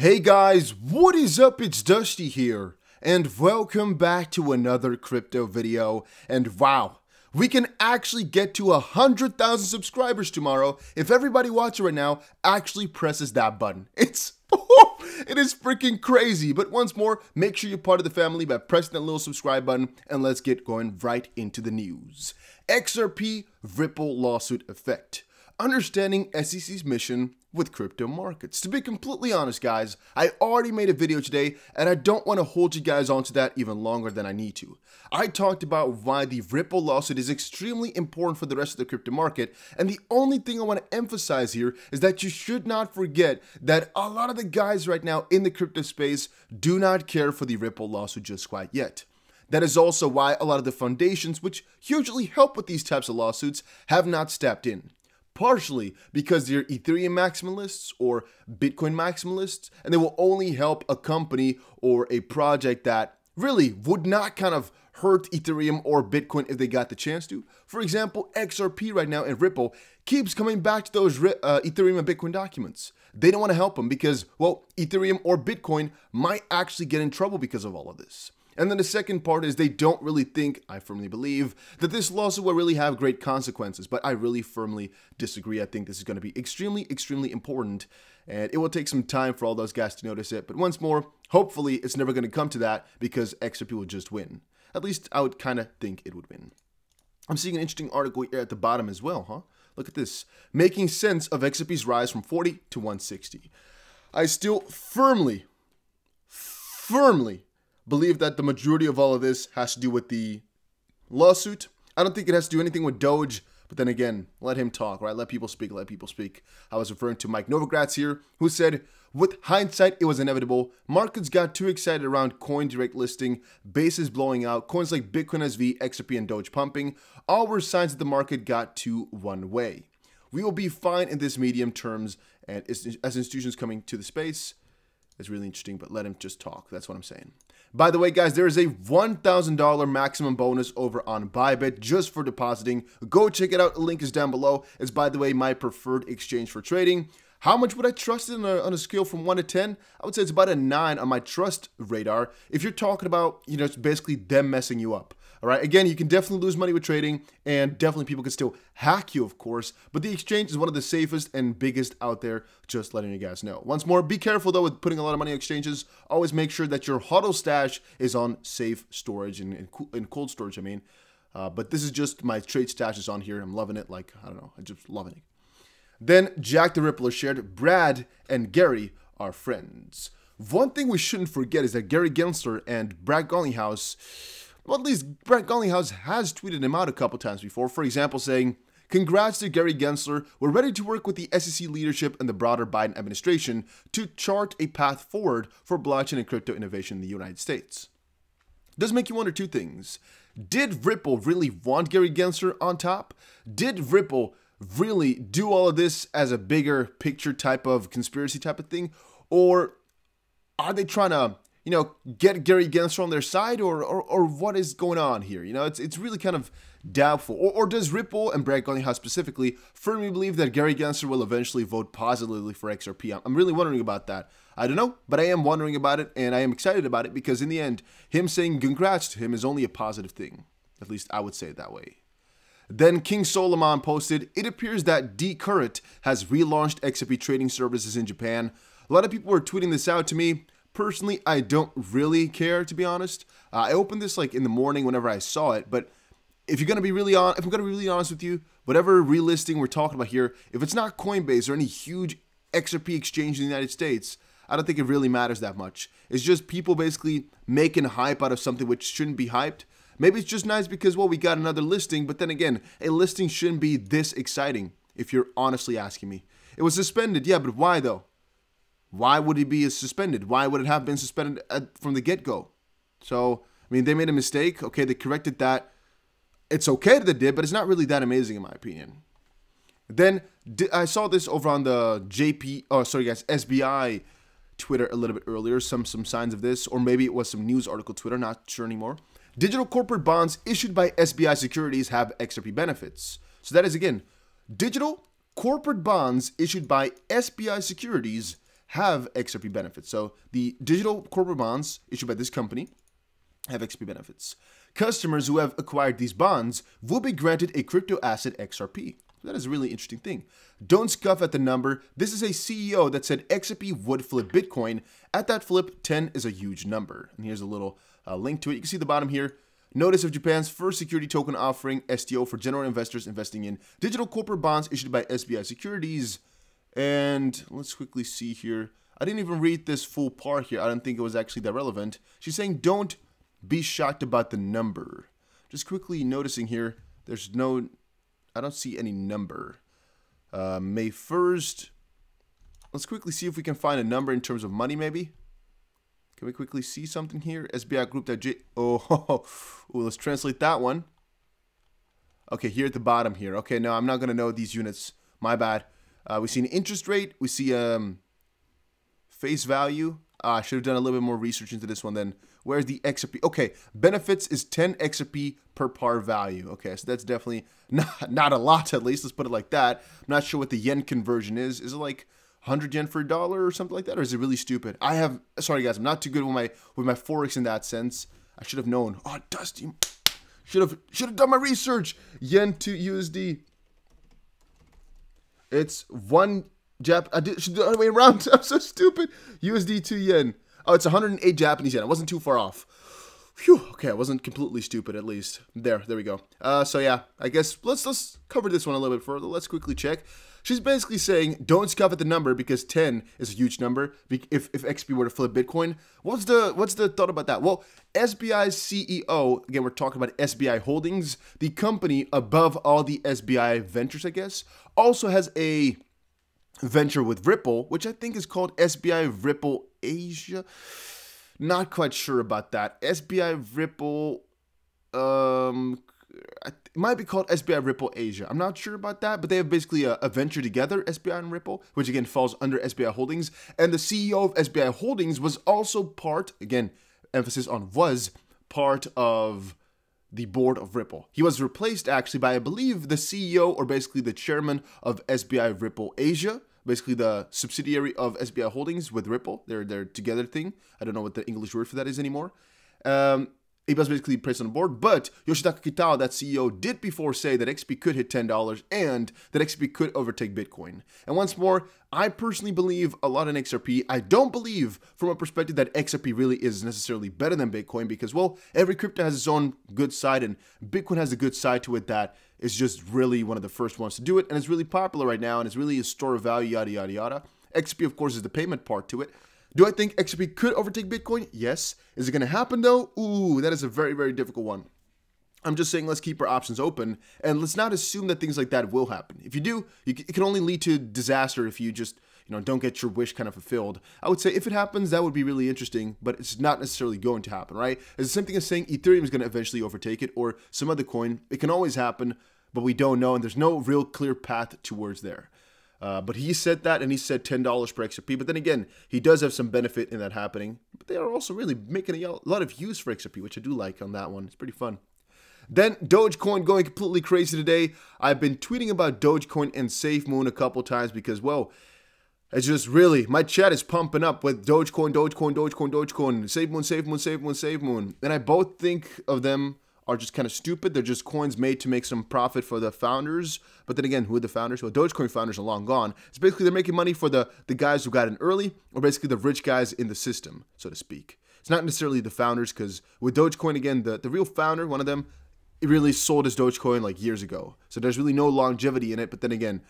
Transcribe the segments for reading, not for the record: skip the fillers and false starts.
Hey guys, what is up? It's Dusty here, and welcome back to another crypto video. And wow, we can actually get to 100,000 subscribers tomorrow if everybody watching right now actually presses that button. It is freaking crazy. But once more, make sure you're part of the family by pressing that little subscribe button, and let's get going right into the news. XRP Ripple lawsuit effect. Understanding SEC's mission with crypto markets. To be completely honest, guys, I already made a video today and I don't want to hold you guys onto that even longer than I need to. I talked about why the Ripple lawsuit is extremely important for the rest of the crypto market, and the only thing I want to emphasize here is that you should not forget that a lot of the guys right now in the crypto space do not care for the Ripple lawsuit just quite yet. That is also why a lot of the foundations, which usually help with these types of lawsuits, have not stepped in. Partially because they're Ethereum maximalists or Bitcoin maximalists, and they will only help a company or a project that really would not kind of hurt Ethereum or Bitcoin if they got the chance to. For example, XRP right now and Ripple keeps coming back to those Ethereum and Bitcoin documents. They don't want to help them because, well, Ethereum or Bitcoin might actually get in trouble because of all of this. And then the second part is they don't really think, I firmly believe, that this lawsuit will really have great consequences. But I really firmly disagree. I think this is going to be extremely, extremely important. And it will take some time for all those guys to notice it. But once more, hopefully it's never going to come to that because XRP will just win. At least I would kind of think it would win. I'm seeing an interesting article here at the bottom as well, huh? Look at this. Making sense of XRP's rise from 40 to 160. I still firmly believe that the majority of all of this has to do with the lawsuit. I don't think it has to do anything with Doge, but then again, let him talk, right? Let people speak, let people speak. I was referring to Mike Novogratz here, who said, with hindsight, it was inevitable. Markets got too excited around coin direct listing, bases blowing out, coins like Bitcoin SV, XRP, and Doge pumping. All were signs that the market got too one way. We will be fine in this medium terms, and as institutions coming to the space, it's really interesting, but let him just talk. That's what I'm saying. By the way, guys, there is a $1,000 maximum bonus over on Bybit just for depositing. Go check it out. The link is down below. It's, by the way, my preferred exchange for trading. How much would I trust it on a scale from 1 to 10? I would say it's about a 9 on my trust radar. If you're talking about, it's basically them messing you up. All right. Again, you can definitely lose money with trading, and definitely people can still hack you, of course. But the exchange is one of the safest and biggest out there, just letting you guys know. Once more, be careful, though, with putting a lot of money on exchanges. Always make sure that your HODL stash is on safe storage and cold storage, I mean. But this is just my trade stash is on here. I'm loving it. Like, I don't know. I'm just loving it. Then Jack the Rippler shared, Brad and Gary are friends. One thing we shouldn't forget is that Gary Gensler and Brad Garlinghouse, well, at least Brad Garlinghouse has tweeted him out a couple times before. For example, saying, congrats to Gary Gensler. We're ready to work with the SEC leadership and the broader Biden administration to chart a path forward for blockchain and crypto innovation in the United States. It does make you wonder two things. Did Ripple really want Gary Gensler on top? Did Ripple really do all of this as a bigger picture type of conspiracy type of thing? Or are they trying to, get Gary Gensler on their side, or what is going on here? It's really kind of doubtful. Or does Ripple and Brad Garlinghouse specifically firmly believe that Gary Gensler will eventually vote positively for XRP? I'm really wondering about that. I don't know, but I am wondering about it, and I am excited about it because in the end, him saying congrats to him is only a positive thing. At least I would say it that way. Then King Solomon posted, it appears that Current has relaunched XRP trading services in Japan. A lot of people were tweeting this out to me. Personally, I don't really care, to be honest. I opened this like in the morning whenever I saw it, but if I'm gonna be really honest with you, whatever relisting we're talking about here, if it's not Coinbase or any huge XRP exchange in the United States, I don't think it really matters that much. It's just people basically making hype out of something which shouldn't be hyped. Maybe it's just nice because, well, we got another listing, but then again, a listing shouldn't be this exciting, if you're honestly asking me. It was suspended, yeah, but why though? Why would it be suspended? Why would it have been suspended from the get-go? So, I mean, they made a mistake. Okay, they corrected that. It's okay that they did, but it's not really that amazing in my opinion. Then I saw this over on the SBI Twitter a little bit earlier, some signs of this, or maybe it was some news article Twitter, not sure anymore. Digital corporate bonds issued by SBI Securities have XRP benefits. So that is, again, digital corporate bonds issued by SBI Securities have XRP benefits. So the digital corporate bonds issued by this company have XRP benefits. Customers who have acquired these bonds will be granted a crypto asset XRP. That is a really interesting thing. Don't scoff at the number. This is a CEO that said XRP would flip Bitcoin. At that flip, 10 is a huge number. And here's a little link to it. You can see the bottom here. Notice of Japan's first security token offering, STO, for general investors investing in digital corporate bonds issued by SBI Securities. And let's quickly see here. I didn't even read this full part here. I don't think it was actually that relevant. She's saying don't be shocked about the number. Just quickly noticing here, there's no, I don't see any number. May 1st. Let's quickly see if we can find a number in terms of money maybe. Can we quickly see something here? SBI Group.j. Oh, let's translate that one. Okay, here at the bottom here. Okay, no, I'm not going to know these units. My bad. We see an interest rate. We see face value. I should have done a little bit more research into this one then. Where's the XRP? Okay, benefits is 10 XRP per par value. Okay, so that's definitely not a lot, at least. Let's put it like that. I'm not sure what the yen conversion is. Is it like 100 yen for a dollar or something like that? Or is it really stupid? Sorry guys, I'm not too good with my Forex in that sense. I should have known. Oh, Dusty. Should have done my research. Yen to USD. It's one should do the other way around. I'm so stupid. USD to yen. Oh, it's 108 Japanese yen. I wasn't too far off. Phew. Okay, I wasn't completely stupid at least. There we go. So yeah, I guess let's cover this one a little bit further. Let's quickly check. She's basically saying don't scoff at the number because 10 is a huge number. If XP were to flip Bitcoin, what's the thought about that? Well, SBI's CEO, again, we're talking about SBI Holdings, the company above all the SBI ventures, I guess, also has a venture with Ripple, which I think is called SBI Ripple Asia. Not quite sure about that. SBI Ripple, it might be called SBI Ripple Asia. I'm not sure about that, but they have basically a venture together, SBI and Ripple, which again falls under SBI Holdings. And the CEO of SBI Holdings was also part, again, emphasis on was, part of the board of Ripple. He was replaced actually by, I believe, the CEO or basically the chairman of SBI Ripple Asia, basically the subsidiary of SBI Holdings with Ripple. They're together thing. I don't know what the English word for that is anymore. He was basically placed on the board, but Yoshitaka Kitao, that CEO, did before say that XP could hit $10 and that XP could overtake Bitcoin. And once more, I personally believe a lot in XRP. I don't believe from a perspective that XRP really is necessarily better than Bitcoin because, well, every crypto has its own good side and Bitcoin has a good side to it that is just really one of the first ones to do it. And it's really popular right now and it's really a store of value, yada, yada, yada. XRP, of course, is the payment part to it. Do I think XRP could overtake Bitcoin? Yes. Is it going to happen though? Ooh, that is a very, very difficult one. I'm just saying let's keep our options open and let's not assume that things like that will happen. If you do, it can only lead to disaster if you just, don't get your wish kind of fulfilled. I would say if it happens, that would be really interesting, but it's not necessarily going to happen, right? It's the same thing as saying Ethereum is going to eventually overtake it or some other coin. It can always happen, but we don't know and there's no real clear path towards there. But he said that, and he said $10 per XRP. But then again, he does have some benefit in that happening. But they are also really making a lot of use for XRP, which I do like on that one. It's pretty fun. Then Dogecoin going completely crazy today. I've been tweeting about Dogecoin and SafeMoon a couple times because, well, it's just really, my chat is pumping up with Dogecoin, Dogecoin, Dogecoin, Dogecoin, SafeMoon, SafeMoon, SafeMoon, SafeMoon. And I both think of them are just kind of stupid. They're just coins made to make some profit for the founders. But then again, who are the founders? Well, Dogecoin founders are long gone. It's basically they're making money for the guys who got in early, or basically the rich guys in the system, so to speak. It's not necessarily the founders, because with Dogecoin, again, the real founder, one of them, it really sold his Dogecoin like years ago. So there's really no longevity in it. But then again,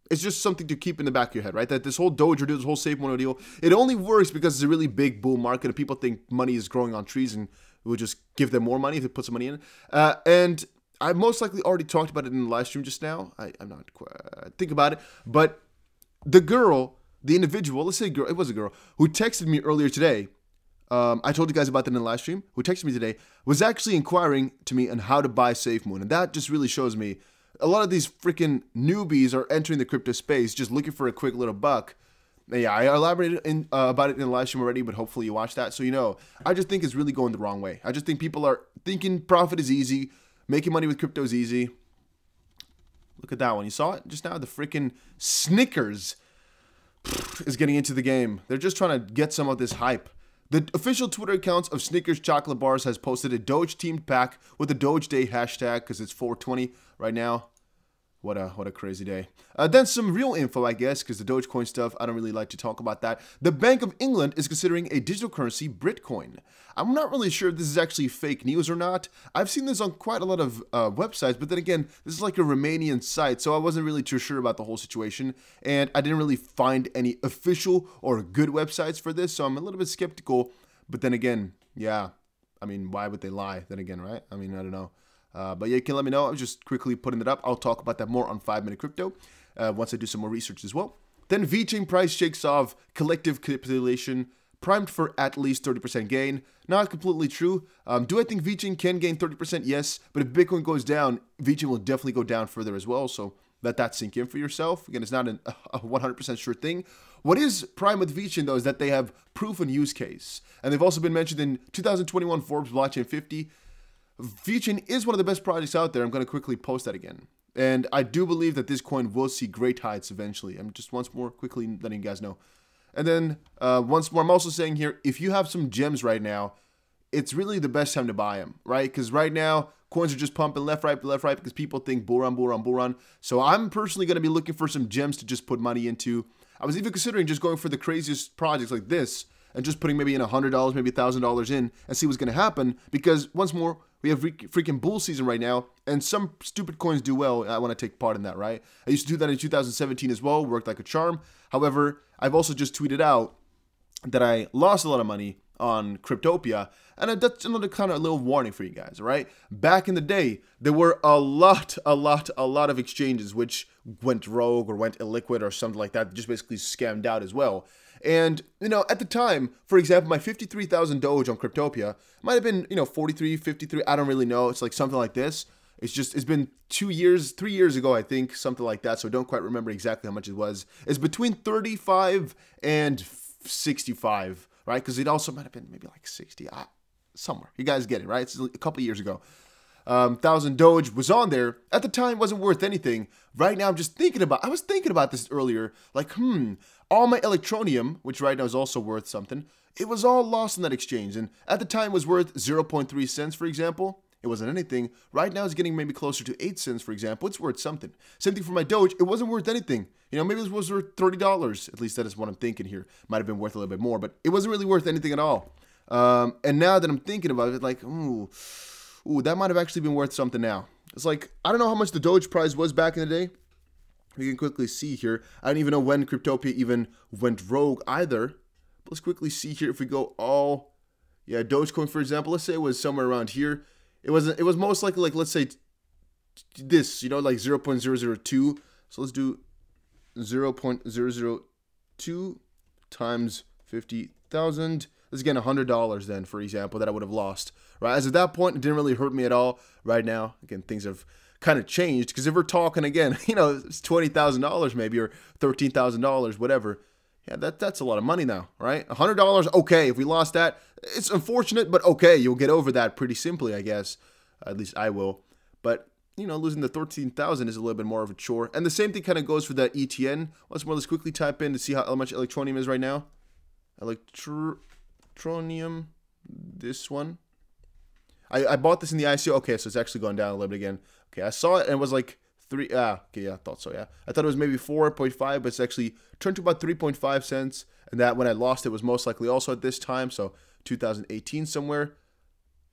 it's just something to keep in the back of your head, right? That this whole Doge or this whole SafeMoon deal, it only works because it's a really big bull market and people think money is growing on trees and we'll just give them more money if they put some money in. And I most likely already talked about it in the live stream just now. I'm not quite think about it. But the girl, the individual, let's say girl, it was a girl, who texted me earlier today. I told you guys about that in the live stream. Who texted me today was actually inquiring to me on how to buy SafeMoon. And that just really shows me a lot of these freaking newbies are entering the crypto space just looking for a quick little buck. Yeah, I elaborated about it in the live stream already, but hopefully you watched that. So, I just think it's really going the wrong way. I just think people are thinking profit is easy. Making money with crypto is easy. Look at that one. You saw it just now? The freaking Snickers. is getting into the game. They're just trying to get some of this hype. The official Twitter accounts of Snickers chocolate bars has posted a Doge themed pack with the Doge Day hashtag because it's 420 right now. What a crazy day. Then some real info, I guess, because the Dogecoin stuff, I don't really like to talk about that. The Bank of England is considering a digital currency, Bitcoin. I'm not really sure if this is actually fake news or not. I've seen this on quite a lot of websites, but then again, this is like a Romanian site, so I wasn't really too sure about the whole situation, and I didn't really find any official or good websites for this, so I'm a little bit skeptical. But then again, yeah, I mean, why would they lie then again, right? I mean, I don't know. But yeah, you can let me know. I'm just quickly putting it up. I'll talk about that more on 5-Minute Crypto once I do some more research as well. Then VeChain price shakes off collective capitulation, primed for at least 30% gain. Not completely true. Do I think VeChain can gain 30%? Yes. But if Bitcoin goes down, VeChain will definitely go down further as well. So let that sink in for yourself. Again, it's not a 100% sure thing. What is prime with VeChain, though, is that they have proven use case. And they've also been mentioned in 2021 Forbes Blockchain 50. VeChain is one of the best projects out there. I'm going to quickly post that again. And I do believe that this coin will see great heights eventually. I'm just once more quickly letting you guys know. And then once more, I'm also saying here, if you have some gems right now, it's really the best time to buy them, right? Because right now, coins are just pumping left, right, because people think bull run, bull run, bull run. So I'm personally going to be looking for some gems to just put money into. I was even considering just going for the craziest projects like this and just putting maybe in $100, maybe $1,000 in and see what's going to happen. Because once more, we have freaking bull season right now, and some stupid coins do well. I want to take part in that, right? I used to do that in 2017 as well, worked like a charm. However, I've also just tweeted out that I lost a lot of money on Cryptopia, and that's another kind of little warning for you guys, all right? Back in the day, there were a lot of exchanges which went rogue or went illiquid or something like that, just basically scammed out as well. And, you know, at the time, for example, my 53,000 Doge on Cryptopia might have been, you know, 43, 53, I don't really know. It's like something like this. It's been 3 years ago, I think, something like that. So I don't quite remember exactly how much it was. It's between 35 and 65, right? Because it also might have been maybe like 60, somewhere. You guys get it, right? It's a couple years ago. 1,000 Doge was on there. At the time, wasn't worth anything. Right now, I'm just thinking about, I was thinking about this earlier, like, all my Electronium, which right now is also worth something, it was all lost in that exchange. And at the time, it was worth 0.3 cents, for example. It wasn't anything. Right now, it's getting maybe closer to 8 cents, for example. It's worth something. Same thing for my Doge. It wasn't worth anything. You know, maybe it was worth $30. At least that is what I'm thinking here. Might have been worth a little bit more, but it wasn't really worth anything at all. And now that I'm thinking about it, like, ooh, that might have actually been worth something now. It's like, I don't know how much the Doge price was back in the day. We can quickly see here. I don't even know when Cryptopia even went rogue either. But let's quickly see here if we go all, yeah, Dogecoin, for example. Let's say it was somewhere around here. It was most likely like, let's say this, you know, like 0.002. So let's do 0.002 times 50,000. Let's get $100 then, for example, that I would have lost, right? As at that point, it didn't really hurt me at all. Right now, again, things have kind of changed, because if we're talking again, you know, it's $20,000 maybe, or $13,000, whatever. Yeah, that's a lot of money now, right? $100, okay. If we lost that, it's unfortunate, but okay, you'll get over that pretty simply, I guess. At least I will. But, you know, losing the 13,000 is a little bit more of a chore. And the same thing kind of goes for that ETN. Once more, let's quickly type in to see how much Electronium is right now. Electronium, this one. I bought this in the ICO. Okay, so it's actually gone down a little bit again. Okay, I saw it and it was like 3. Okay, yeah, I thought so, yeah. I thought it was maybe 4.5, but it's actually turned to about 3.5 cents. And that when I lost it was most likely also at this time, so 2018 somewhere.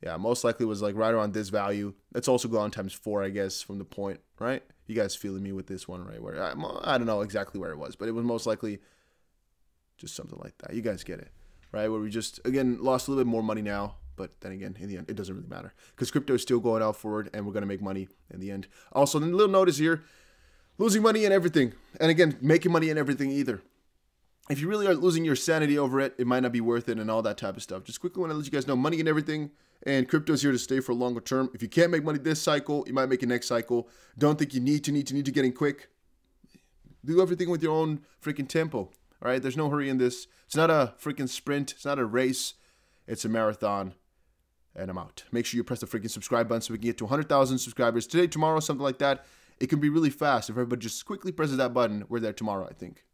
Yeah, most likely was like right around this value. It's also gone times 4, I guess, from the point, right? You guys feeling me with this one, right? Where I don't know exactly where it was, but it was most likely just something like that. You guys get it, right? Where we just, again, lost a little bit more money now. But then again, in the end, it doesn't really matter, because crypto is still going out forward and we're going to make money in the end. Also, then a little notice here, losing money in everything. And again, making money in everything either. If you really are losing your sanity over it, it might not be worth it and all that type of stuff. Just quickly want to let you guys know, money in everything, and crypto is here to stay for a longer term. If you can't make money this cycle, you might make it next cycle. Don't think you need to get in quick. Do everything with your own freaking tempo. All right, there's no hurry in this. It's not a freaking sprint. It's not a race. It's a marathon. And I'm out. Make sure you press the freaking subscribe button so we can get to 100,000 subscribers today, tomorrow, something like that. It can be really fast if everybody just quickly presses that button. We're there tomorrow, I think.